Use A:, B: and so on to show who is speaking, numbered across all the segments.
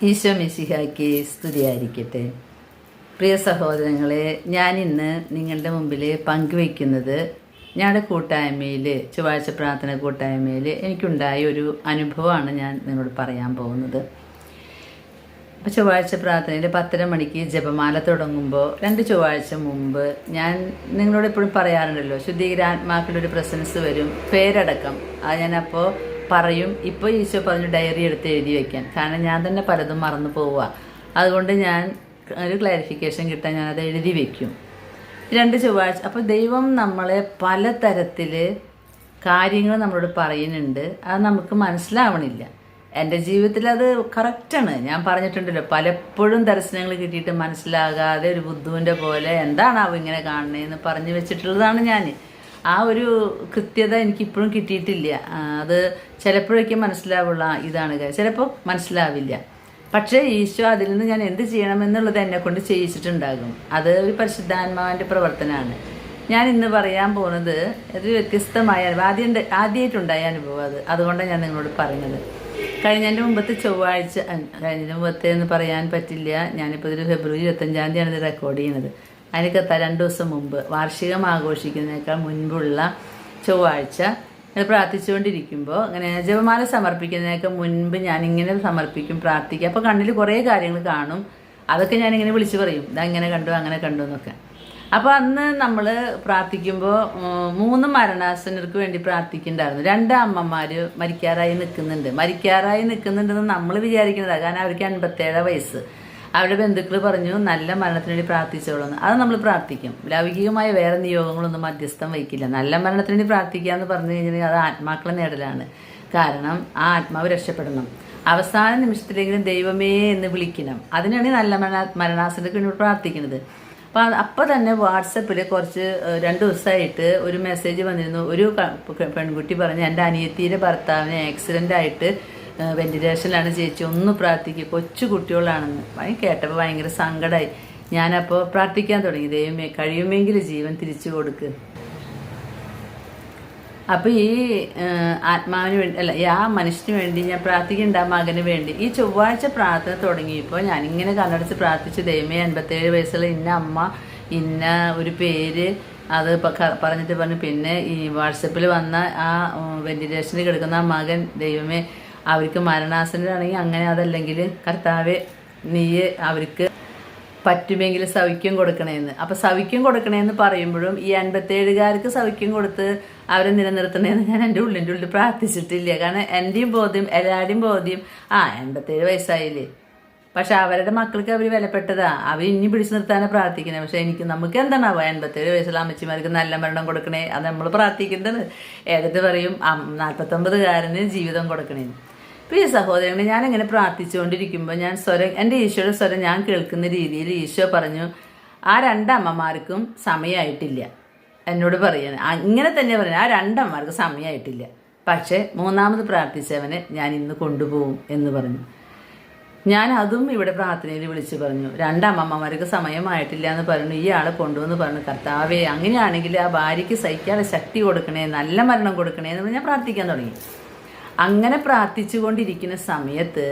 A: ഈശോ മിശിഹായ്ക്ക് സ്തുതിയായിരിക്കട്ടെ. പ്രിയ സഹോദരങ്ങളെ, ഞാനിന്ന് നിങ്ങളുടെ മുമ്പിൽ പങ്കുവയ്ക്കുന്നത് ഞങ്ങളുടെ കൂട്ടായ്മയിൽ, ചൊവ്വാഴ്ച പ്രാർത്ഥന കൂട്ടായ്മയിൽ എനിക്കുണ്ടായ ഒരു അനുഭവമാണ് ഞാൻ നിങ്ങളോട് പറയാൻ പോകുന്നത്. അപ്പോൾ ചൊവ്വാഴ്ച പ്രാർത്ഥനയിൽ 10:30 മണിക്ക് ജപമാല തുടങ്ങുമ്പോൾ 2 ചൊവ്വാഴ്ച മുമ്പ് ഞാൻ നിങ്ങളോട് എപ്പോഴും പറയാറുണ്ടല്ലോ, ശുദ്ധീകരാത്മാക്കളുടെ ഒരു പ്രസൻസ് വരും, പേരടക്കം. അത് ഞാനപ്പോൾ പറയും. ഇപ്പോൾ ഈശോ പറഞ്ഞു ഡയറി എടുത്ത് എഴുതി വയ്ക്കാൻ, കാരണം ഞാൻ തന്നെ പലതും മറന്നു പോവുക. അതുകൊണ്ട് ഞാൻ ഒരു ക്ലാരിഫിക്കേഷൻ കിട്ടാൻ ഞാനത് എഴുതി വയ്ക്കും. 2 ചൊവ്വാഴ്ച. അപ്പോൾ ദൈവം നമ്മളെ പലതരത്തിൽ കാര്യങ്ങൾ നമ്മളോട് പറയുന്നുണ്ട്, അത് നമുക്ക് മനസ്സിലാവണില്ല. എൻ്റെ ജീവിതത്തിൽ അത് കറക്റ്റാണ്. ഞാൻ പറഞ്ഞിട്ടുണ്ടല്ലോ, പലപ്പോഴും ദർശനങ്ങൾ കിട്ടിയിട്ട് മനസ്സിലാകാതെ ഒരു ബുദ്ധുവിൻ്റെ പോലെ എന്താണാവും ഇങ്ങനെ കാണുന്നതെന്ന് പറഞ്ഞു വെച്ചിട്ടുള്ളതാണ് ഞാൻ. ആ ഒരു കൃത്യത എനിക്കിപ്പോഴും കിട്ടിയിട്ടില്ല. അത് ചിലപ്പോഴൊക്കെ മനസ്സിലാവുള്ള ഇതാണ് കാര്യം, ചിലപ്പോൾ മനസ്സിലാവില്ല. പക്ഷേ ഈശോ അതിൽ നിന്ന് ഞാൻ എന്ത് ചെയ്യണമെന്നുള്ളത് എന്നെ കൊണ്ട് ചെയ്യിച്ചിട്ടുണ്ടാകും. അത് പരിശുദ്ധാത്മാവിൻ്റെ പ്രവർത്തനമാണ്. ഞാൻ ഇന്ന് പറയാൻ പോകുന്നത് ഒരു വ്യത്യസ്തമായ ആദ്യമായിട്ടുണ്ടായ അനുഭവം. അതുകൊണ്ടാണ് ഞാൻ നിങ്ങളോട് പറയുന്നത്. കഴിഞ്ഞതിൻ്റെ മുമ്പത്തെ ചൊവ്വാഴ്ച, കഴിഞ്ഞതിൻ്റെ മുമ്പത്തെ എന്ന് പറയാൻ പറ്റില്ല, ഞാനിപ്പോൾ ഇതിൽ ഫെബ്രുവരി 25-ാം തീയതിയാണ് ഇത് റെക്കോർഡ് ചെയ്യുന്നത്. അതിനൊക്കെ 2 ദിവസം മുമ്പ്, വാർഷികം ആഘോഷിക്കുന്നതിനേക്കാൾ മുൻപുള്ള ചൊവ്വാഴ്ച പ്രാർത്ഥിച്ചുകൊണ്ടിരിക്കുമ്പോൾ, അങ്ങനെ ജപമാല സമർപ്പിക്കുന്നതിനൊക്കെ മുൻപ് ഞാനിങ്ങനെ സമർപ്പിക്കും, പ്രാർത്ഥിക്കും. അപ്പോൾ കണ്ണിൽ കുറേ കാര്യങ്ങൾ കാണും. അതൊക്കെ ഞാനിങ്ങനെ വിളിച്ചു പറയും, ഇതാ ഇങ്ങനെ കണ്ടു, അങ്ങനെ കണ്ടു എന്നൊക്കെ. അപ്പോൾ അന്ന് നമ്മൾ പ്രാർത്ഥിക്കുമ്പോൾ 3 മരണാസന്നർക്ക് വേണ്ടി പ്രാർത്ഥിക്കുന്നുണ്ടായിരുന്നു. 2 അമ്മമാർ മരിക്കാറായി നിൽക്കുന്നുണ്ടെന്ന് നമ്മൾ വിചാരിക്കുന്നതാണ്, കാരണം അവർക്ക് 57 വയസ്സ്. അവരുടെ ബന്ധുക്കൾ പറഞ്ഞു നല്ല മരണത്തിന് വേണ്ടി പ്രാർത്ഥിച്ചോളൂന്ന്. അത് നമ്മൾ പ്രാർത്ഥിക്കും. ലൗകികമായ വേറെ നിയോഗങ്ങളൊന്നും മധ്യസ്ഥം വയ്ക്കില്ല. നല്ല മരണത്തിന് വേണ്ടി പ്രാർത്ഥിക്കുക എന്ന് പറഞ്ഞു കഴിഞ്ഞാൽ അത് ആത്മാക്കളെ നേടലാണ്. കാരണം ആ ആത്മാവ് രക്ഷപ്പെടണം. അവസാന നിമിഷത്തിലെങ്കിലും ദൈവമേ എന്ന് വിളിക്കണം. അതിനാണ് നല്ല മരണാസനക്ക് വേണ്ടി പ്രാർത്ഥിക്കുന്നത്. അപ്പോൾ തന്നെ വാട്സപ്പിൽ കുറച്ച് 2 ദിവസമായിട്ട് ഒരു മെസ്സേജ് വന്നിരുന്നു. ഒരു പെൺകുട്ടി പറഞ്ഞു, എൻ്റെ അനിയത്തിയുടെ ഭർത്താവിന് ആക്സിഡൻ്റ് ആയിട്ട് വെന്റിലേഷനിലാണ് ചേച്ചി, ഒന്ന് പ്രാർത്ഥിക്കുക, കൊച്ചു കുട്ടികളാണെന്ന്. കേട്ടപ്പോൾ ഭയങ്കര സങ്കടമായി. ഞാനപ്പോൾ പ്രാർത്ഥിക്കാൻ തുടങ്ങി, ദൈവമേ കഴിയുമെങ്കിൽ ജീവൻ തിരിച്ചു കൊടുക്ക്. അപ്പോൾ ഈ ആത്മാവിന് വേണ്ടി ആ മനുഷ്യന് വേണ്ടി ഞാൻ പ്രാർത്ഥിക്കേണ്ട, മകന് വേണ്ടി. ഈ ചൊവ്വാഴ്ച പ്രാർത്ഥന തുടങ്ങിയപ്പോൾ ഞാനിങ്ങനെ കണ്ണടച്ച് പ്രാർത്ഥിച്ചു, ദൈവമേ 57 വയസ്സുള്ള ഇന്ന അമ്മ, ഇന്ന ഒരു പേര്, അത് പറഞ്ഞിട്ട് പറഞ്ഞു. പിന്നെ ഈ വാട്സപ്പിൽ വന്ന ആ വെന്റിലേഷനിൽ കിടക്കുന്ന ആ മകൻ, ദൈവമേ അവർക്ക് മരണാസന്നരാണെങ്കിൽ അങ്ങനെ, അതല്ലെങ്കിൽ കർത്താവെ നീ അവർക്ക് പറ്റുമെങ്കിൽ സൗഖ്യം കൊടുക്കണേന്ന്. അപ്പോൾ സൗഖ്യം കൊടുക്കണേന്ന് പറയുമ്പോഴും ഈ 57കാർക്ക് സൗഖ്യം കൊടുത്ത് അവരെ നിലനിർത്തണേന്ന് ഞാൻ എൻ്റെ ഉള്ളിൽ പ്രാർത്ഥിച്ചിട്ടില്ല. കാരണം എൻ്റെയും ബോധ്യം, എല്ലാവരുടെയും ബോധ്യം 57 വയസ്സായില്ലേ, പക്ഷെ അവരുടെ മക്കൾക്ക് അവർ വിലപ്പെട്ടതാ, അവർ ഇനി പിടിച്ചു നിർത്താനാണ് പ്രാർത്ഥിക്കുന്നത്. പക്ഷെ നമുക്ക് എന്താണാവുക, 57 വയസ്സുള്ള അമ്മച്ചിമാർക്ക് നല്ല മരണം കൊടുക്കണേ, അത് നമ്മൾ പ്രാർത്ഥിക്കുന്നത്. ഏതൊക്കെ പറയും 49കാരന് ജീവിതം കൊടുക്കണേന്ന്. പ്രിയ സഹോദരങ്ങളെ, ഞാനിങ്ങനെ പ്രാർത്ഥിച്ചുകൊണ്ടിരിക്കുമ്പോൾ ഞാൻ എൻ്റെ ഈശോയുടെ സ്വരം ഞാൻ കേൾക്കുന്ന രീതിയിൽ ഈശോ പറഞ്ഞു, ആ 2 അമ്മമാർക്കും സമയമായിട്ടില്ല. എന്നോട് പറയാണ്, ഇങ്ങനെ തന്നെ പറയുന്നത്, ആ 2 അമ്മമാർക്ക് സമയമായിട്ടില്ല, പക്ഷേ 3ാമത് പ്രാർത്ഥിച്ചവനെ ഞാൻ ഇന്ന് കൊണ്ടുപോകും എന്ന് പറഞ്ഞു. ഞാൻ അതും ഇവിടെ പ്രാർത്ഥനയിൽ വിളിച്ച് പറഞ്ഞു, 2 അമ്മമാർക്ക് സമയമായിട്ടില്ല എന്ന് പറഞ്ഞു, ഈ ആളെ കൊണ്ടുവന്ന് പറഞ്ഞു. കർത്താവേ, അങ്ങനെയാണെങ്കിൽ ആ ഭാര്യയ്ക്ക് സഹിക്കാനുള്ള ശക്തി കൊടുക്കണേ, നല്ല മരണം കൊടുക്കണേ എന്ന് ഞാൻ പ്രാർത്ഥിക്കാൻ തുടങ്ങി. അങ്ങനെ പ്രാർത്ഥിച്ചു കൊണ്ടിരിക്കുന്ന സമയത്ത്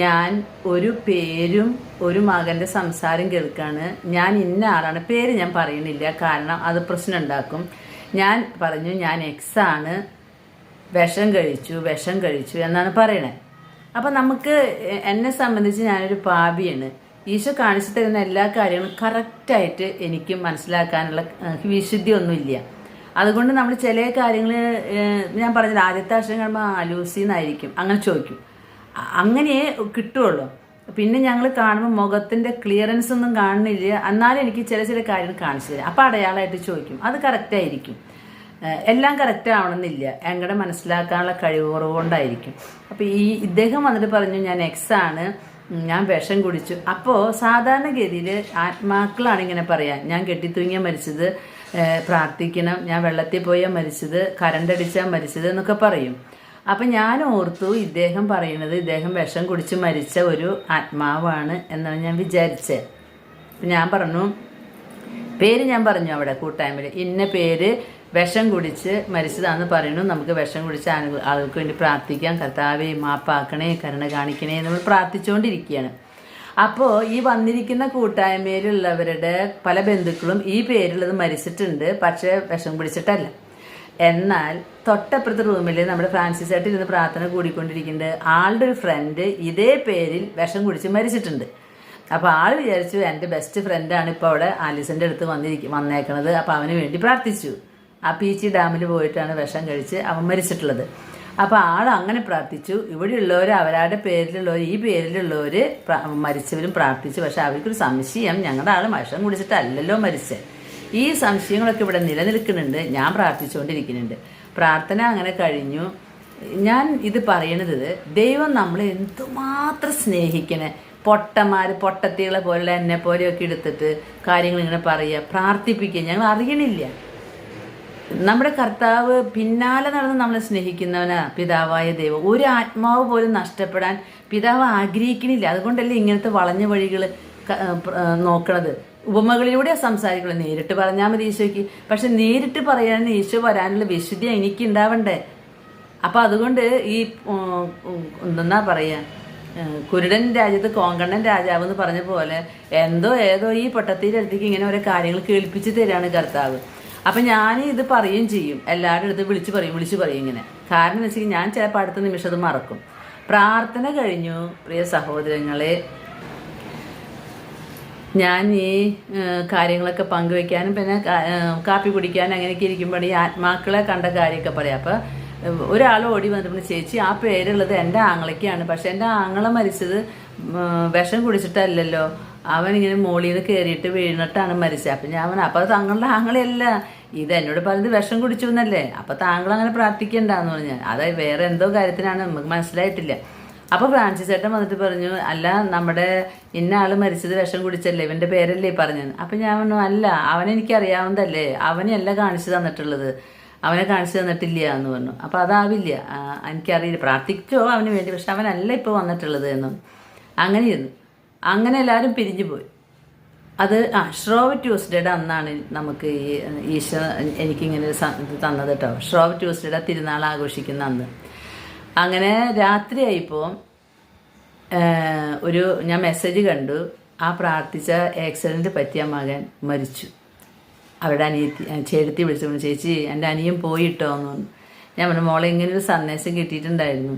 A: ഞാൻ ഒരു പേരും ഒരു മകൻ്റെ സംസാരം കേൾക്കാണ്. ഞാൻ ഇന്ന ആളാണ്, പേര് ഞാൻ പറയണില്ല, കാരണം അത് പ്രശ്നം ഉണ്ടാക്കും. ഞാൻ പറഞ്ഞു, ഞാൻ എക്സാണ്, വിഷം കഴിച്ചു എന്നാണ് പറയണേ. അപ്പം നമുക്ക്, എന്നെ സംബന്ധിച്ച് ഞാനൊരു പാപിയാണ്. ഈശോ കാണിച്ചു തരുന്ന എല്ലാ കാര്യങ്ങളും കറക്റ്റായിട്ട് എനിക്ക് മനസ്സിലാക്കാനുള്ള വിശുദ്ധിയൊന്നുമില്ല. അതുകൊണ്ട് നമ്മൾ ചില കാര്യങ്ങൾ, ഞാൻ പറഞ്ഞത് ആദ്യത്തെ അക്ഷരം കാണുമ്പോൾ ലൂസി എന്നായിരിക്കും, അങ്ങനെ ചോദിക്കും, അങ്ങനെ കിട്ടുള്ളൂ. പിന്നെ ഞങ്ങൾ കാണുമ്പോൾ മുഖത്തിൻ്റെ ക്ലിയറൻസ് ഒന്നും കാണുന്നില്ല, എന്നാലും എനിക്ക് ചില കാര്യങ്ങൾ കാണിച്ചു തരാം. അപ്പോൾ അടയാളമായിട്ട് ചോദിക്കും, അത് കറക്റ്റായിരിക്കും. എല്ലാം കറക്റ്റ് ആവണമെന്നില്ല, ഞങ്ങളുടെ മനസ്സിലാക്കാനുള്ള കഴിവ് കുറവുകൊണ്ടായിരിക്കും. അപ്പോൾ ഇദ്ദേഹം വന്നിട്ട് പറഞ്ഞു, ഞാൻ എക്സാണ്, ഞാൻ വിഷം കുടിച്ചു. അപ്പോൾ സാധാരണഗതിയിൽ ആത്മാക്കളാണ് ഇങ്ങനെ പറയാൻ, ഞാൻ കെട്ടിത്തൂങ്ങിയാൽ മരിച്ചത്, പ്രാർത്ഥിക്കണം, ഞാൻ വെള്ളത്തിൽ പോയാൽ മരിച്ചത്, കരണ്ടടിച്ചാൽ മരിച്ചത് എന്നൊക്കെ പറയും. അപ്പം ഞാൻ ഓർത്തു, ഇദ്ദേഹം പറയുന്നത് ഇദ്ദേഹം വിഷം കുടിച്ച് മരിച്ച ഒരു ആത്മാവാണ് എന്നാണ് ഞാൻ വിചാരിച്ചത്. ഞാൻ പറഞ്ഞു, പേര് ഞാൻ പറഞ്ഞു അവിടെ കൂട്ടായ്മയിൽ, ഇന്ന പേര് വിഷം കുടിച്ച് മരിച്ചതാണെന്ന് പറയുന്നു. നമുക്ക് വിഷം കുടിച്ച ആൾക്ക് വേണ്ടി പ്രാർത്ഥിക്കാം. കർത്താവേ മാപ്പാക്കണേ, കരുണ കാണിക്കണേ നമ്മൾ പ്രാർത്ഥിച്ചുകൊണ്ടിരിക്കുകയാണ്. അപ്പോൾ ഈ വന്നിരിക്കുന്ന കൂട്ടായ്മയിലുള്ളവരുടെ പല ബന്ധുക്കളും ഈ പേരിലുള്ളത് മരിച്ചിട്ടുണ്ട്, പക്ഷേ വിഷം പിടിച്ചിട്ടല്ല. എന്നാൽ തൊട്ടപ്പുറത്തെ റൂമിൽ നമ്മുടെ ഫ്രാൻസിസ് ആയിട്ട് ഇരുന്ന് പ്രാർത്ഥന കൂടിക്കൊണ്ടിരിക്കുന്നുണ്ട്. ആളുടെ ഒരു ഫ്രണ്ട് ഇതേ പേരിൽ വിഷം കുടിച്ച് മരിച്ചിട്ടുണ്ട്. അപ്പോൾ ആൾ വിചാരിച്ചു എൻ്റെ ബെസ്റ്റ് ഫ്രണ്ടാണ് ഇപ്പോൾ അവിടെ ആലിസിൻ്റെ അടുത്ത് വന്നേക്കണത്, അപ്പോൾ അവന് വേണ്ടി പ്രാർത്ഥിച്ചു. ആ പീച്ചി ഡാമിൽ പോയിട്ടാണ് വിഷം കഴിച്ച് അവൻ മരിച്ചിട്ടുള്ളത്. അപ്പോൾ ആൾ അങ്ങനെ പ്രാർത്ഥിച്ചു. ഇവിടെയുള്ളവർ അവരുടെ പേരിലുള്ളവർ ഈ പേരിലുള്ളവർ മരിച്ചവരും പ്രാർത്ഥിച്ചു. പക്ഷെ അവർക്കൊരു സംശയം, ഞങ്ങളുടെ ആൾ വിഷം കുടിച്ചിട്ടല്ലല്ലോ മരിച്ചത്. ഈ സംശയങ്ങളൊക്കെ ഇവിടെ നിലനിൽക്കുന്നുണ്ട്. ഞാൻ പ്രാർത്ഥിച്ചുകൊണ്ടിരിക്കുന്നുണ്ട്. പ്രാർത്ഥന അങ്ങനെ കഴിഞ്ഞു. ഞാൻ ഇത് പറയണത്, ദൈവം നമ്മളെ എന്തുമാത്രം സ്നേഹിക്കണേ. പൊട്ടത്തികളെ പോലുള്ള എന്നെ പോലെയൊക്കെ എടുത്തിട്ട് കാര്യങ്ങൾ ഇങ്ങനെ പറയുക, പ്രാർത്ഥിപ്പിക്കുക. ഞങ്ങൾ അറിയണില്ല. നമ്മുടെ കർത്താവ് പിന്നാലെ നടന്ന് നമ്മളെ സ്നേഹിക്കുന്നവനാ പിതാവായ ദൈവം. ഒരു ആത്മാവ് പോലും നഷ്ടപ്പെടാൻ പിതാവ് ആഗ്രഹിക്കണില്ല. അതുകൊണ്ടല്ലേ ഇങ്ങനത്തെ വളഞ്ഞ വഴികൾ നോക്കണത്. ഉപമകളിലൂടെ സംസാരിക്കണം. നേരിട്ട് പറഞ്ഞാൽ മതി ഈശോയ്ക്ക്. പക്ഷെ നേരിട്ട് പറയാൻ ഈശോ വരാനുള്ള വിശുദ്ധി എനിക്ക് ഉണ്ടാവണ്ടേ. അപ്പം അതുകൊണ്ട് ഈ എന്തെന്നാ പറയുക, കുരുടൻ രാജ്യത്ത് കോങ്കണ്ണൻ രാജാവ് എന്ന് പറഞ്ഞ പോലെ ഏതോ ഈ പൊട്ടത്തിൻ്റെ അടുത്തേക്ക് ഇങ്ങനെ ഓരോ കാര്യങ്ങൾ കേൾപ്പിച്ച് തരാണ് കർത്താവ്. അപ്പം ഞാൻ ഇത് പറയുകയും ചെയ്യും, എല്ലാവരുടെ അടുത്ത് വിളിച്ചു പറയും ഇങ്ങനെ. കാരണം എന്ന് വെച്ചാൽ ഞാൻ ചിലപ്പോൾ അടുത്ത നിമിഷം അത് മറക്കും. പ്രാർത്ഥന കഴിഞ്ഞു. പ്രിയ സഹോദരങ്ങളെ, ഞാൻ ഈ കാര്യങ്ങളൊക്കെ പങ്കുവയ്ക്കാനും പിന്നെ കാപ്പി കുടിക്കാനും അങ്ങനെയൊക്കെ ഇരിക്കുമ്പോൾ ഈ ആത്മാക്കളെ കണ്ട കാര്യമൊക്കെ പറയാം. അപ്പോൾ ഒരാൾ ഓടി വന്നിട്ട്, ചേച്ചി ആ പേരുള്ളത് എൻ്റെ ആങ്ങളയ്ക്കാണ്, പക്ഷെ എൻ്റെ ആങ്ങള മരിച്ചത് വിഷം കുടിച്ചിട്ടല്ലല്ലോ, അവനിങ്ങനെ മോളിൽ നിന്ന് കയറിയിട്ട് വീണിട്ടാണ് മരിച്ചത്. അപ്പം ഞാൻ അപ്പോൾ തങ്ങളുടെ ആങ്ങളെയല്ല, ഇത് എന്നോട് പറഞ്ഞത് വിഷം കുടിച്ചു എന്നല്ലേ, അപ്പം താങ്കൾ അങ്ങനെ പ്രാർത്ഥിക്കണ്ടെന്ന് പറഞ്ഞാൽ അത് വേറെ എന്തോ കാര്യത്തിനാണ്, നമുക്ക് മനസ്സിലായിട്ടില്ല. അപ്പോൾ ഫ്രാൻസിസ് ചേട്ടൻ വന്നിട്ട് പറഞ്ഞു, അല്ല നമ്മുടെ ഇന്ന ആൾ മരിച്ചത് വിഷം കുടിച്ചല്ലേ, ഇവൻ്റെ പേരല്ലേ പറഞ്ഞത്. അപ്പം ഞാൻ പറഞ്ഞു, അല്ല അവനെനിക്കറിയാവുന്നതല്ലേ, അവനെയല്ല കാണിച്ചു തന്നിട്ടുള്ളത്, അവനെ കാണിച്ചു തന്നിട്ടില്ല എന്ന് പറഞ്ഞു. അപ്പോൾ അതാവില്ല, എനിക്കറിയില്ല, പ്രാർത്ഥിച്ചോ അവന് വേണ്ടി, പക്ഷെ അവനല്ല ഇപ്പോൾ വന്നിട്ടുള്ളത് എന്നും. അങ്ങനെ എല്ലാവരും പിരിഞ്ഞു പോയി. അത് ഷ്രോവ് ട്യൂസ്ഡേയുടെ അന്നാണ് നമുക്ക് ഈ ഈശോ എനിക്കിങ്ങനെ ഇത് തന്നത് കേട്ടോ. ഷ്രോവ് ട്യൂസ്ഡേയുടെ തിരുനാൾ ആഘോഷിക്കുന്ന അന്ന്. അങ്ങനെ രാത്രിയായിപ്പോൾ ഞാൻ മെസ്സേജ് കണ്ടു, ആ പ്രാർത്ഥിച്ച ആക്സിഡൻറ്റ് പറ്റിയ മകൻ മരിച്ചു. അവരുടെ ചേട്ടത്തി വിളിച്ചു, ചേച്ചി എൻ്റെ അനിയൻ പോയിട്ടോ എന്ന് പറഞ്ഞു. ഞാൻ പറഞ്ഞു, മോളെ ഇങ്ങനൊരു സന്ദേശം കിട്ടിയിട്ടുണ്ടായിരുന്നു,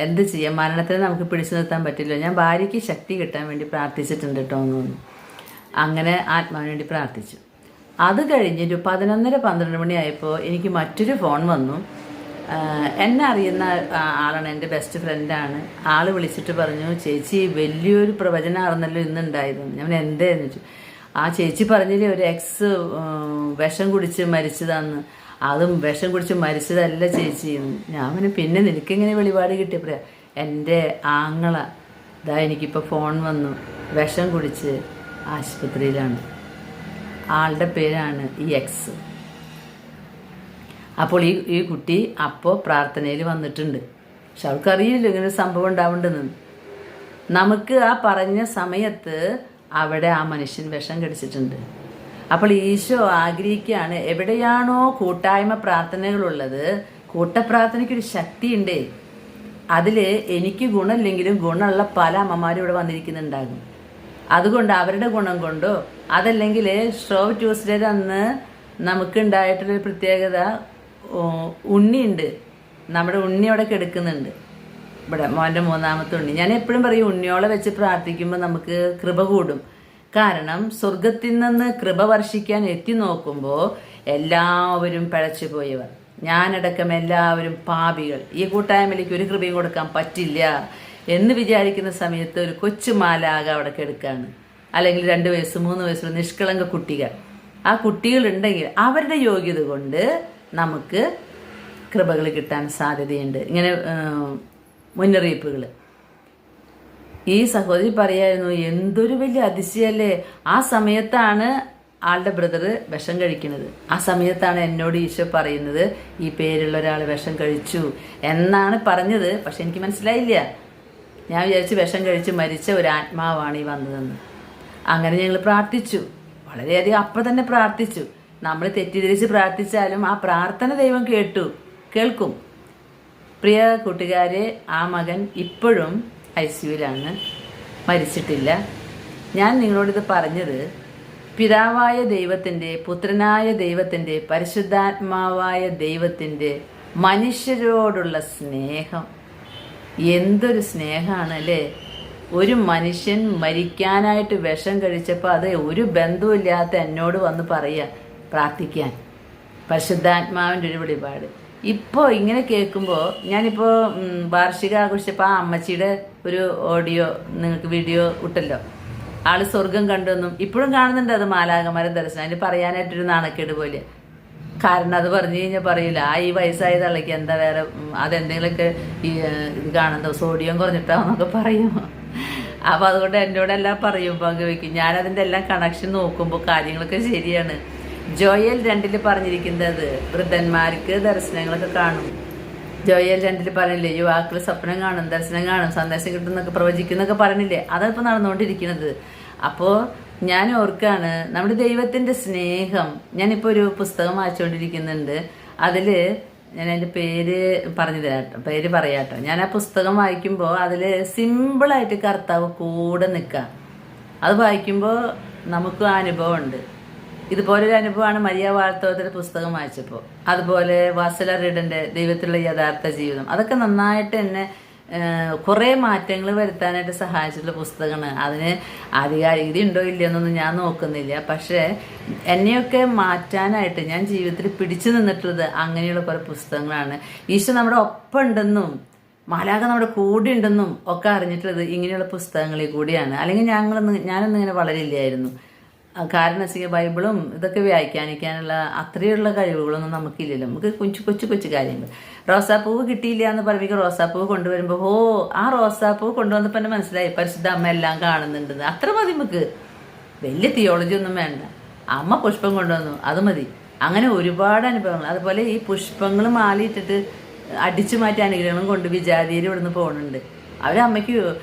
A: എന്ത് ചെയ്യാം, മരണത്തിന് നമുക്ക് പിടിച്ചു നിർത്താൻ പറ്റില്ല, ഞാൻ ഭാര്യയ്ക്ക് ശക്തി കിട്ടാൻ വേണ്ടി പ്രാർത്ഥിച്ചിട്ടുണ്ട് കേട്ടോ എന്ന് പറഞ്ഞു. അങ്ങനെ ആത്മാവിന് വേണ്ടി പ്രാർത്ഥിച്ചു. അത് കഴിഞ്ഞൊരു 11:30-12 മണിയായപ്പോൾ എനിക്ക് മറ്റൊരു ഫോൺ വന്നു. എന്നെ അറിയുന്ന ആളാണ്, എൻ്റെ ബെസ്റ്റ് ഫ്രണ്ടാണ്. ആൾ വിളിച്ചിട്ട് പറഞ്ഞു, ചേച്ചി വലിയൊരു പ്രവചനമാണെന്നല്ലോ ഇന്നുണ്ടായിരുന്നു. ഞാൻ എന്തേന്ന് വെച്ചു. ആ ചേച്ചി പറഞ്ഞില്ലേ ഒരു എക്സ് വിഷം കുടിച്ച് മരിച്ചതാന്ന്, അതും വിഷം കുടിച്ച് മരിച്ചതല്ല ചേച്ചി. ഞാൻ പിന്നെ നിനക്കെങ്ങനെ വെളിപാട് കിട്ടിയപ്പോഴാ, എൻ്റെ ആങ്ങള ഇതാ എനിക്കിപ്പോൾ ഫോൺ വന്നു, വിഷം കുടിച്ച് ആശുപത്രിയിലാണ്, ആളുടെ പേരാണ് ഈ എക്സ്. അപ്പോൾ ഈ കുട്ടി അപ്പോൾ പ്രാർത്ഥനയിൽ വന്നിട്ടുണ്ട്. പക്ഷെ അവൾക്കറിയില്ല ഇങ്ങനെ സംഭവം ഉണ്ടാവേണ്ടെന്ന്. നമുക്ക് ആ പറഞ്ഞ സമയത്ത് അവിടെ ആ മനുഷ്യൻ വിഷം കടിച്ചിട്ടുണ്ട്. അപ്പോൾ ഈശോ ആഗ്രഹിക്കുകയാണ്, എവിടെയാണോ കൂട്ടായ്മ പ്രാർത്ഥനകളുള്ളത്, കൂട്ടപ്രാർത്ഥനയ്ക്കൊരു ശക്തിയുണ്ട്. അതിൽ എനിക്ക് ഗുണമില്ലെങ്കിലും ഗുണമുള്ള പല അമ്മമാരും ഇവിടെ വന്നിരിക്കുന്നുണ്ടാകും. അതുകൊണ്ട് അവരുടെ ഗുണം കൊണ്ടോ അതല്ലെങ്കിൽ ഷ്രോവ് ട്യൂസ്ഡേ അന്ന് നമുക്കുണ്ടായിട്ടുള്ളൊരു പ്രത്യേകത, ഉണ്ണിയുണ്ട്. നമ്മുടെ ഉണ്ണി അവിടെ കിടക്കുന്നുണ്ട്, ഇവിടെ മോൻ്റെ 3ാമത്തെ ഉണ്ണി. ഞാൻ എപ്പോഴും പറയും, ഉണ്ണിയോളെ വെച്ച് പ്രാർത്ഥിക്കുമ്പോൾ നമുക്ക് കൃപ കൂടും. കാരണം സ്വർഗത്തിൽ നിന്ന് കൃപ വർഷിക്കാൻ എത്തി നോക്കുമ്പോൾ എല്ലാവരും പിഴച്ചു പോയവർ, ഞാനടക്കം എല്ലാവരും പാപികൾ, ഈ കൂട്ടായ്മയിലേക്ക് ഒരു കൃപയും കൊടുക്കാൻ പറ്റില്ല എന്ന് വിചാരിക്കുന്ന സമയത്ത് ഒരു കൊച്ചു മാലാക അവിടെ കിടക്കാണ്, അല്ലെങ്കിൽ 2 വയസ്സ് 3 വയസ്സുള്ള നിഷ്കളങ്ക കുട്ടികൾ. ആ കുട്ടികളുണ്ടെങ്കിൽ അവരുടെ യോഗ്യത കൊണ്ട് നമുക്ക് കൃപകൾ കിട്ടാൻ സാധ്യതയുണ്ട്. ഇങ്ങനെ മുന്നറിയിപ്പുകൾ. ഈ സഹോദരി പറയായിരുന്നു, എന്തൊരു വലിയ അതിശയല്ലേ, ആ സമയത്താണ് ആളുടെ ബ്രദർ വിഷം കഴിക്കുന്നത്. ആ സമയത്താണ് എന്നോട് ഈശോ പറയുന്നത്, ഈ പേരുള്ള ഒരാൾ വിഷം കഴിച്ചു എന്നാണ് പറഞ്ഞത്. പക്ഷെ എനിക്ക് മനസ്സിലായില്ല. ഞാൻ വിചാരിച്ച് വിഷം കഴിച്ച് മരിച്ച ഒരു ആത്മാവാണ് ഈ വന്നതെന്ന്. അങ്ങനെ ഞങ്ങൾ പ്രാർത്ഥിച്ചു, വളരെയധികം അപ്പം തന്നെ പ്രാർത്ഥിച്ചു. നമ്മൾ തെറ്റിദ്ധരിച്ച് പ്രാർത്ഥിച്ചാലും ആ പ്രാർത്ഥന ദൈവം കേൾക്കും. പ്രിയ കൂട്ടുകാരെ, ആ മകൻ ഇപ്പോഴും ICUവിലാണ്, മരിച്ചിട്ടില്ല. ഞാൻ നിങ്ങളോടിത് പറഞ്ഞത് പിതാവായ ദൈവത്തിൻ്റെ, പുത്രനായ ദൈവത്തിൻ്റെ, പരിശുദ്ധാത്മാവായ ദൈവത്തിൻ്റെ മനുഷ്യരോടുള്ള സ്നേഹം എന്തൊരു സ്നേഹമാണ് അല്ലേ. ഒരു മനുഷ്യൻ മരിക്കാനായിട്ട് വിഷം കഴിച്ചപ്പോൾ അത് ഒരു ബന്ധവുമില്ലാത്ത എന്നോട് വന്ന് പറയുക പ്രാർത്ഥിക്കാൻ, പരിശുദ്ധാത്മാവിൻ്റെ ഒരു വെളിപാട്. ഇപ്പോൾ ഇങ്ങനെ കേൾക്കുമ്പോൾ, ഞാനിപ്പോൾ വാർഷിക ആഘോഷിച്ചപ്പോൾ ആ അമ്മച്ചിയുടെ ഒരു ഓഡിയോ നിങ്ങൾക്ക് വീഡിയോ ഇട്ടല്ലോ. ആള് സ്വർഗം കണ്ടെന്നും ഇപ്പോഴും കാണുന്നുണ്ട്. അത് മാലാഖമാരെ ദർശനം, അതിന് പറയാനായിട്ടൊരു നാണക്കേട് പോലെ. കാരണം അത് പറഞ്ഞു കഴിഞ്ഞാൽ പറയില്ല, ഈ വയസ്സായ തള്ളയ്ക്ക് എന്താ വേറെ, അതെന്തെങ്കിലുമൊക്കെ ഈ ഇത് കാണുന്നതോ സോഡിയം കുറഞ്ഞിട്ടാന്നൊക്കെ പറയും. അപ്പോൾ അതുകൊണ്ട് എന്നോടെല്ലാം പറയും, പങ്കുവയ്ക്കും. ഞാനതിൻ്റെ എല്ലാം കണക്ഷൻ നോക്കുമ്പോൾ കാര്യങ്ങളൊക്കെ ശരിയാണ്. ജോയൽ 2 പറഞ്ഞിരിക്കുന്നത് വൃദ്ധന്മാർക്ക് ദർശനങ്ങളൊക്കെ കാണും. ജോയൽ 2 പറഞ്ഞില്ലേ, യുവാക്കൾ സ്വപ്നം കാണും, ദർശനം കാണും, സന്ദേശം കിട്ടുന്നൊക്കെ പ്രവചിക്കുന്നൊക്കെ പറഞ്ഞില്ലേ. അതിപ്പോൾ നടന്നുകൊണ്ടിരിക്കുന്നത്. അപ്പോൾ ഞാൻ ഓർക്കാണ് നമ്മുടെ ദൈവത്തിൻ്റെ സ്നേഹം. ഞാനിപ്പോൾ ഒരു പുസ്തകം വായിച്ചുകൊണ്ടിരിക്കുന്നുണ്ട്. അതിൽ ഞാൻ അതിൻ്റെ പേര് പറയാട്ടോ. ഞാൻ ആ പുസ്തകം വായിക്കുമ്പോൾ അതിൽ സിമ്പിളായിട്ട് കർത്താവ് കൂടെ നിൽക്കാം. അത് വായിക്കുമ്പോൾ നമുക്ക് അനുഭവമുണ്ട്. ഇതുപോലൊരു അനുഭവമാണ് മരിയ വാഴ്ത്തോത്തിന്റെ പുസ്തകം വായിച്ചപ്പോൾ. അതുപോലെ വാസല റീഡന്റെ ദൈവത്തിലുള്ള യഥാർത്ഥ ജീവിതം. അതൊക്കെ നന്നായിട്ട് എന്നെ കുറേ മാറ്റങ്ങൾ വരുത്താനായിട്ട് സഹായിച്ചിട്ടുള്ള പുസ്തകമാണ്. അതിന് ആധികാരികത ഉണ്ടോ ഇല്ലയെന്നൊന്നും ഞാൻ നോക്കുന്നില്ല. പക്ഷേ എന്നെയൊക്കെ മാറ്റാനായിട്ട് ഞാൻ ജീവിതത്തിൽ പിടിച്ചു നിന്നിട്ടുള്ളത് അങ്ങനെയുള്ള കുറേ പുസ്തകങ്ങളാണ്. ഈശോ നമ്മുടെ ഒപ്പം ഉണ്ടെന്നും മാലാഖ നമ്മുടെ കൂടെ ഉണ്ടെന്നും ഒക്കെ അറിഞ്ഞിട്ടുള്ളത് ഇങ്ങനെയുള്ള പുസ്തകങ്ങളിൽ കൂടിയാണ്. അല്ലെങ്കിൽ ഞാനൊന്നും ഇങ്ങനെ വളരില്ലായിരുന്നു. കാരണം വെച്ചാൽ ബൈബിളും ഇതൊക്കെ വ്യാഖ്യാനിക്കാനുള്ള അത്രയുള്ള കഴിവുകളൊന്നും നമുക്കില്ലല്ലോ. നമുക്ക് കൊച്ചു കാര്യങ്ങൾ. റോസാപ്പൂവ് കിട്ടിയില്ല എന്ന് പറയുമ്പോൾ റോസാപ്പൂവ് കൊണ്ടുവരുമ്പോൾ ആ റോസാപ്പൂവ് കൊണ്ടുവന്നപ്പോൾ തന്നെ മനസ്സിലായി പരിശുദ്ധ അമ്മ എല്ലാം കാണുന്നുണ്ടെന്ന്. അത്ര മതി നമുക്ക്, വലിയ തിയോളജി ഒന്നും വേണ്ട. അമ്മ പുഷ്പം കൊണ്ടുവന്നു, അത് മതി. അങ്ങനെ ഒരുപാട് അനുഭവങ്ങൾ. അതുപോലെ ഈ പുഷ്പങ്ങൾ മാലയിട്ടിട്ട് അടിച്ചു മാറ്റി അനുഗ്രഹങ്ങളും കൊണ്ട് വിജാതിയിൽ ഇവിടുന്ന് പോകുന്നുണ്ട്. അവരമ്മയ്ക്ക്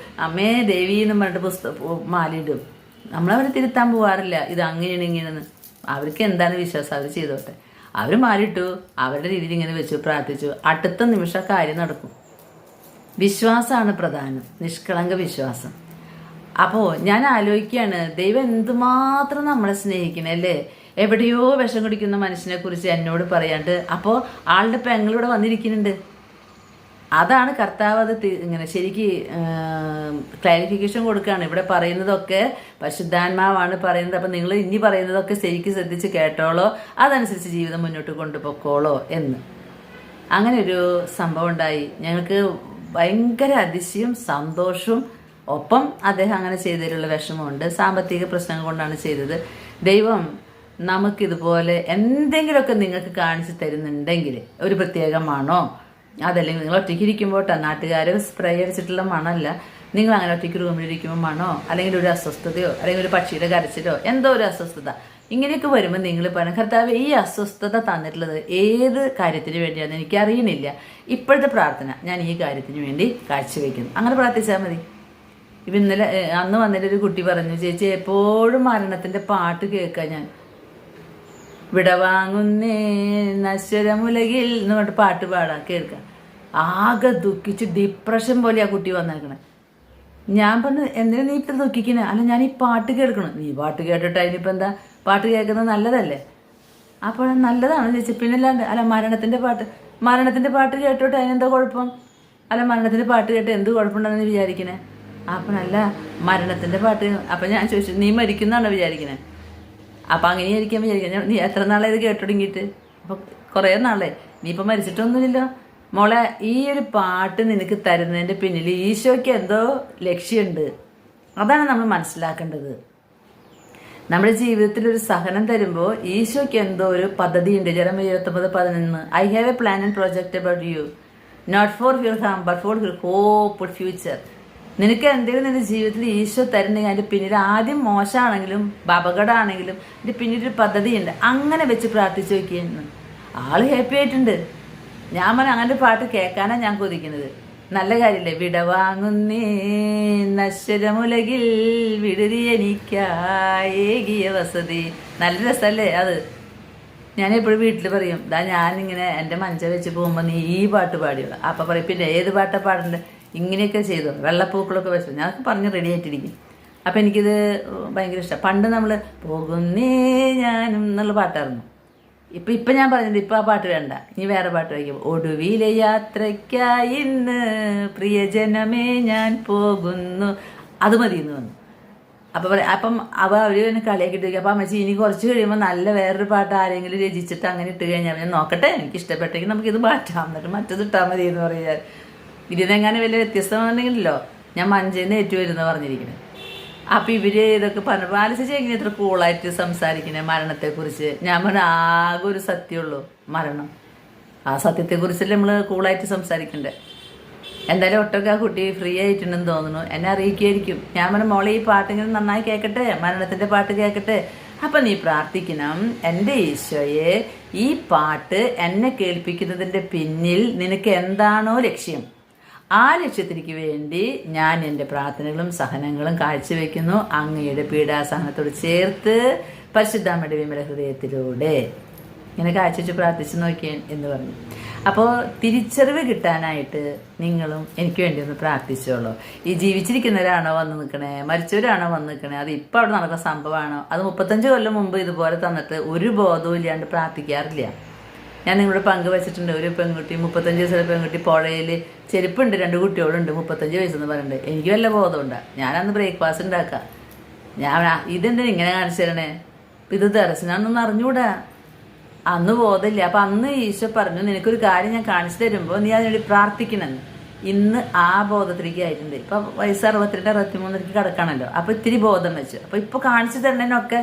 A: അമ്മേ ദേവി എന്നും പറഞ്ഞിട്ട് മാലയിടും. നമ്മളവരെ തിരുത്താൻ പോകാറില്ല, ഇത് അങ്ങനെയാണ് ഇങ്ങനെയെന്ന്. അവർക്ക് എന്താണ് വിശ്വാസം, അവർ ചെയ്തോട്ടെ. അവർ മാറിയിട്ടു, അവരുടെ രീതിയിൽ ഇങ്ങനെ വെച്ചു, പ്രാർത്ഥിച്ചു. അടുത്ത നിമിഷം കാര്യം നടക്കും. വിശ്വാസമാണ് പ്രധാനം, നിഷ്കളങ്ക വിശ്വാസം. അപ്പോൾ ഞാൻ ആലോചിക്കുകയാണ്, ദൈവം എന്തുമാത്രം നമ്മളെ സ്നേഹിക്കണല്ലേ. എവിടെയോ വിഷം കുടിക്കുന്ന മനുഷ്യനെ കുറിച്ച് എന്നോട് പറയാണ്ട് അപ്പോൾ ആളുടെ പെങ്ങളിവിടെ വന്നിരിക്കുന്നുണ്ട്. അതാണ് കർത്താവ് അത് ഇങ്ങനെ ശരിക്ക് ക്ലാരിഫിക്കേഷൻ കൊടുക്കുകയാണ്. ഇവിടെ പറയുന്നതൊക്കെ പരിശുദ്ധാത്മാവാണ് പറയുന്നത്. അപ്പം നിങ്ങൾ ഇനി പറയുന്നതൊക്കെ ശരിക്ക് ശ്രദ്ധിച്ച് കേട്ടോളോ, അതനുസരിച്ച് ജീവിതം മുന്നോട്ട് കൊണ്ടുപോക്കോളോ എന്ന്. അങ്ങനെ ഒരു സംഭവം ഉണ്ടായി. ഞങ്ങൾക്ക് ഭയങ്കര അതിശയം, സന്തോഷവും, ഒപ്പം അദ്ദേഹം അങ്ങനെ ചെയ്തതിലുള്ള വിഷമമുണ്ട്. സാമ്പത്തിക പ്രശ്നങ്ങൾ കൊണ്ടാണ് ചെയ്തത്. ദൈവം നമുക്കിതുപോലെ എന്തെങ്കിലുമൊക്കെ നിങ്ങൾക്ക് കാണിച്ചു തരുന്നുണ്ടെങ്കിൽ, ഒരു പ്രത്യേകമാണോ, അതല്ലെങ്കിൽ നിങ്ങൾ ഒറ്റയ്ക്ക് ഇരിക്കുമ്പോൾ നാട്ടുകാർ സ്പ്രേ അടിച്ചിട്ടുള്ള മണമല്ല, നിങ്ങൾ അങ്ങനെ ഒറ്റയ്ക്ക് റൂമിലിരിക്കുമ്പോൾ മണോ, അല്ലെങ്കിൽ ഒരു അസ്വസ്ഥതയോ, അല്ലെങ്കിൽ ഒരു പക്ഷിയുടെ കരച്ചിലോ, എന്തോ ഒരു അസ്വസ്ഥത, ഇങ്ങനെയൊക്കെ വരുമ്പോൾ നിങ്ങൾ പറയണം, കർത്താവ് ഈ അസ്വസ്ഥത തന്നിട്ടുള്ളത് ഏത് കാര്യത്തിന് വേണ്ടിയാണെന്ന് എനിക്കറിയണില്ല. ഇപ്പോഴത്തെ പ്രാർത്ഥന ഞാൻ ഈ കാര്യത്തിന് വേണ്ടി കാഴ്ചവെക്കുന്നു. അങ്ങനെ പ്രാർത്ഥിച്ചാൽ മതി. ഇപ്പം അന്ന് വന്നിട്ട് ഒരു കുട്ടി പറഞ്ഞു, ചേച്ചി എപ്പോഴും മരണത്തിൻ്റെ പാട്ട് കേൾക്കാം, ഞാൻ വിടവാങ്ങുന്നേ നശ്വരമുലകിൽ എന്ന് പറഞ്ഞിട്ട് പാട്ട് പാടാം, കേൾക്കാം. ആകെ ദുഃഖിച്ച് ഡിപ്രഷൻ പോലെ ആ കുട്ടി വന്നേക്കണേ. ഞാൻ പറഞ്ഞു, എന്തിനാ നീ ഇത്ര ദുഃഖിക്കണേ? അല്ല, ഞാൻ ഈ പാട്ട് കേൾക്കണം. നീ പാട്ട് കേട്ടിട്ട് അതിനിപ്പോൾ എന്താ, പാട്ട് കേൾക്കുന്നത് നല്ലതല്ലേ? അപ്പോൾ നല്ലതാണ് ചേച്ചി, പിന്നല്ലാണ്ട്. അല്ല, മരണത്തിൻ്റെ പാട്ട് കേട്ടോട്ട് അതിനെന്താ കുഴപ്പം? അല്ല, മരണത്തിൻ്റെ പാട്ട് കേട്ട് എന്ത് കുഴപ്പമുണ്ടെന്ന് വിചാരിക്കണേ? അപ്പം അല്ല, മരണത്തിൻ്റെ പാട്ട്. അപ്പം ഞാൻ ചോദിച്ചു, നീ മരിക്കുന്നതാണോ വിചാരിക്കണേ? അപ്പം അങ്ങനെയായിരിക്കാൻ വിചാരിക്കാം. നീ എത്ര നാളെ ഇത് കേട്ടു തുടങ്ങിയിട്ട്? അപ്പം കുറേ നാളെ. നീ ഇപ്പം മരിച്ചിട്ടൊന്നുമില്ലല്ലോ മോളെ. ഈ ഒരു പാട്ട് നിനക്ക് തരുന്നതിൻ്റെ പിന്നിൽ ഈശോയ്ക്ക് എന്തോ ലക്ഷ്യമുണ്ട്. അതാണ് നമ്മൾ മനസ്സിലാക്കേണ്ടത്. നമ്മുടെ ജീവിതത്തിൽ ഒരു സഹനം തരുമ്പോൾ ഈശോയ്ക്ക് എന്തോ ഒരു പദ്ധതിയുണ്ട്. Jeremiah 29:11, I have a plan and project about you, not for your harm but for your hope future. നിനക്ക് എന്തെങ്കിലും നിന്റെ ജീവിതത്തിൽ ഈശോ തരുന്നെങ്കിൽ അതിൻ്റെ പിന്നിൽ ആദ്യം മോശമാണെങ്കിലും അപകടമാണെങ്കിലും അതിൻ്റെ പിന്നിലൊരു പദ്ധതിയുണ്ട്. അങ്ങനെ വെച്ച് പ്രാർത്ഥിച്ചു നോക്കിയെന്ന് ആള് ഹാപ്പി ആയിട്ടുണ്ട്. ഞാൻ പറഞ്ഞ അങ്ങനെ ഒരു പാട്ട് കേൾക്കാനാണ് ഞാൻ കൊതിക്കുന്നത്. നല്ല കാര്യമില്ലേ? വിടവാങ്ങുന്നേ നശ്വരമുലകിൽ വിടുതി എനിക്കായേകിയ വസതി. നല്ല രസമല്ലേ അത്? ഞാൻ എപ്പോഴും വീട്ടിൽ പറയും, ഞാനിങ്ങനെ എൻ്റെ മഞ്ച വെച്ച് പോകുമ്പോൾ നീ ഈ പാട്ട് പാടിയുള്ളൂ. അപ്പം പറയും, പിന്നെ ഏത് പാട്ടാണ് പാടേണ്ടത്, ഇങ്ങനെയൊക്കെ ചെയ്തു, വെള്ളപ്പൂക്കളൊക്കെ വെച്ചു, ഞാനൊക്കെ പറഞ്ഞ് റെഡി ആയിട്ടിരിക്കും. അപ്പം എനിക്കിത് ഭയങ്കര ഇഷ്ടം. പണ്ട് നമ്മൾ പോകുന്നേ ഞാനും എന്നുള്ള പാട്ടായിരുന്നു. ഇപ്പം ഞാൻ പറഞ്ഞത് ഇപ്പം ആ പാട്ട് വേണ്ട, ഇനി വേറെ പാട്ട് വയ്ക്കും. ഒടുവിലെ യാത്രയ്ക്കായി ഇന്ന് പ്രിയജനമേ ഞാൻ പോകുന്നു, അത് മതി എന്ന് വന്നു. അപ്പം അവർ എന്നെ കളിയാക്കിയിട്ട് വയ്ക്കും. അപ്പം അമ്മച്ചി ഇനി കുറച്ച് കഴിയുമ്പോൾ നല്ല വേറൊരു പാട്ട് ആരെങ്കിലും രചിച്ചിട്ട് അങ്ങനെ ഇട്ട് കഴിഞ്ഞാൽ ഞാൻ നോക്കട്ടെ, എനിക്ക് ഇഷ്ടപ്പെട്ടെങ്കിൽ നമുക്കിത് മാറ്റാം, എന്നിട്ട് മറ്റത് ഇട്ടാൽ മതി എന്ന് പറയാൻ. ഇതിനെങ്ങനെ വലിയ വ്യത്യസ്തമാണെങ്കിലല്ലോ ഞാൻ മഞ്ചേന്ന് ഏറ്റുവരുന്ന പറഞ്ഞിരിക്കുന്നത്. അപ്പം ഇവർ ഇതൊക്കെ പറഞ്ഞപ്പോൾ ആലോചിച്ച് എങ്ങനെ ഇത്ര കൂളായിട്ട് സംസാരിക്കുന്നത് മരണത്തെക്കുറിച്ച്. ഞാൻ പറഞ്ഞ ആകെ ഒരു സത്യമുള്ളൂ, മരണം. ആ സത്യത്തെക്കുറിച്ചല്ലേ നമ്മൾ കൂളായിട്ട് സംസാരിക്കണ്ടേ. എന്തായാലും ഒട്ടൊക്കെ ആ കുട്ടി ഫ്രീ ആയിട്ടുണ്ടെന്ന് തോന്നുന്നു, എന്നെ അറിയിക്കുമായിരിക്കും. ഞാൻ പറഞ്ഞ മോളെ ഈ പാട്ടിങ്ങനെ നന്നായി കേൾക്കട്ടെ, മരണത്തിൻ്റെ പാട്ട് കേൾക്കട്ടെ. അപ്പം നീ പ്രാർത്ഥിക്കണം, എൻ്റെ ഈശോയെ ഈ പാട്ട് എന്നെ കേൾപ്പിക്കുന്നതിൻ്റെ പിന്നിൽ നിനക്ക് എന്താണോ ലക്ഷ്യം, ആ ലക്ഷ്യത്തിലേക്ക് വേണ്ടി ഞാൻ എൻ്റെ പ്രാർത്ഥനകളും സഹനങ്ങളും കാഴ്ചവെക്കുന്നു അങ്ങയുടെ പീഡാസഹനത്തോട് ചേർത്ത് പരിശുദ്ധാമ്മയുടെ വിമല ഹൃദയത്തിലൂടെ. ഇങ്ങനെ കാഴ്ചവെച്ച് പ്രാർത്ഥിച്ച് നോക്കിയേ എന്ന് പറഞ്ഞു. അപ്പോൾ തിരിച്ചറിവ് കിട്ടാനായിട്ട് നിങ്ങളും എനിക്ക് വേണ്ടി ഒന്ന് പ്രാർത്ഥിച്ചോളൂ. ഈ ജീവിച്ചിരിക്കുന്നവരാണോ വന്ന് നിൽക്കണേ, മരിച്ചവരാണോ വന്ന് നിൽക്കണേ, അത് ഇപ്പോൾ അവിടെ നടക്കുന്ന സംഭവമാണോ, അത് 35 കൊല്ലം മുമ്പ് ഇതുപോലെ തന്നിട്ട് ഒരു ബോധവും ഇല്ലാണ്ട് പ്രാർത്ഥിക്കാറില്ല. ഞാൻ നിങ്ങളോട് പങ്കുവച്ചിട്ടുണ്ട്, ഒരു പെൺകുട്ടി 35 വയസ്സുള്ള പെൺകുട്ടി പുഴയിൽ ചെരുപ്പുണ്ട്, 2 കുട്ടികളുണ്ട്, 35 വയസ്സെന്ന് പറയുന്നുണ്ട്. എനിക്ക് വല്ല ബോധമുണ്ടോ? ഞാനന്ന് ബ്രേക്ക്ഫാസ്റ്റ് ഉണ്ടാക്കാം. ഇതെന്തിനാ ഇങ്ങനെ കാണിച്ചു തരണേ, ഇത് ദർശനാണെന്നൊന്നും അറിഞ്ഞൂടാ. അന്ന് ബോധമില്ല. അപ്പം അന്ന് ഈശോ പറഞ്ഞു, നിനക്കൊരു കാര്യം ഞാൻ കാണിച്ചു തരുമ്പോൾ നീ അതിനുവേണ്ടി പ്രാർത്ഥിക്കണമെന്ന്. ഇന്ന് ആ ബോധത്തിലേക്ക് ആയിട്ടുണ്ട്. ഇപ്പം വയസ്സ് 62, 63 കിടക്കണമല്ലോ. അപ്പോൾ ഇത്തിരി ബോധം വെച്ചു. അപ്പോൾ ഇപ്പോൾ കാണിച്ചു തരണേനൊക്കെ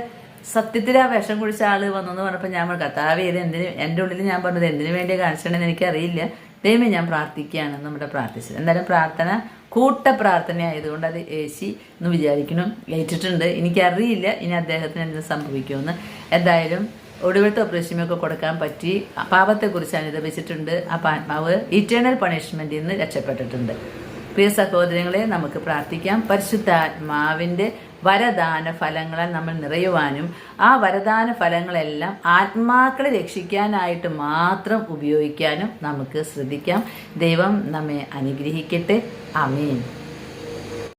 A: സത്യത്തിൽ ആ വിഷം കുടിച്ച ആൾ വന്നെന്ന് പറഞ്ഞപ്പോൾ ഞാൻ കർത്താവ് ഇത് എന്തിന്, എൻ്റെ ഉള്ളിൽ ഞാൻ പറഞ്ഞത് എന്തിനു വേണ്ടിയാണ് കാണിച്ചിട്ടുണ്ടെന്ന് എനിക്കറിയില്ല, ദൈവമേ ഞാൻ പ്രാർത്ഥിക്കുകയാണ് നമ്മുടെ പ്രാർത്ഥിച്ചത്. എന്തായാലും പ്രാർത്ഥന കൂട്ട പ്രാർത്ഥന ആയതുകൊണ്ട് അത് എന്ന് വിചാരിക്കണം, ഏറ്റിട്ടുണ്ട്. എനിക്കറിയില്ല ഇനി അദ്ദേഹത്തിന് എന്ത് സംഭവിക്കുമെന്ന്. എന്തായാലും ഒടുവിലത്തെ ഓപ്പറേഷനൊക്കെ കൊടുക്കാൻ പറ്റി. പാപത്തെക്കുറിച്ച് അനുദപിച്ചിട്ടുണ്ട്. അപ്പം ആത്മാവ് ഇറ്റേണൽ പണിഷ്മെൻറ്റിൽ നിന്ന് രക്ഷപ്പെട്ടിട്ടുണ്ട്. പ്രിയ സഹോദരങ്ങളെ, നമുക്ക് പ്രാർത്ഥിക്കാം. പരിശുദ്ധാത്മാവിൻ്റെ വരദാന ഫലങ്ങളാൽ നമ്മൾ നിറയുവാനും ആ വരദാന ഫലങ്ങളെല്ലാം ആത്മാക്കളെ രക്ഷിക്കാനായിട്ട് മാത്രം ഉപയോഗിക്കാനും നമുക്ക് ശ്രദ്ധിക്കാം. ദൈവം നമ്മെ അനുഗ്രഹിക്കട്ടെ. ആമേൻ.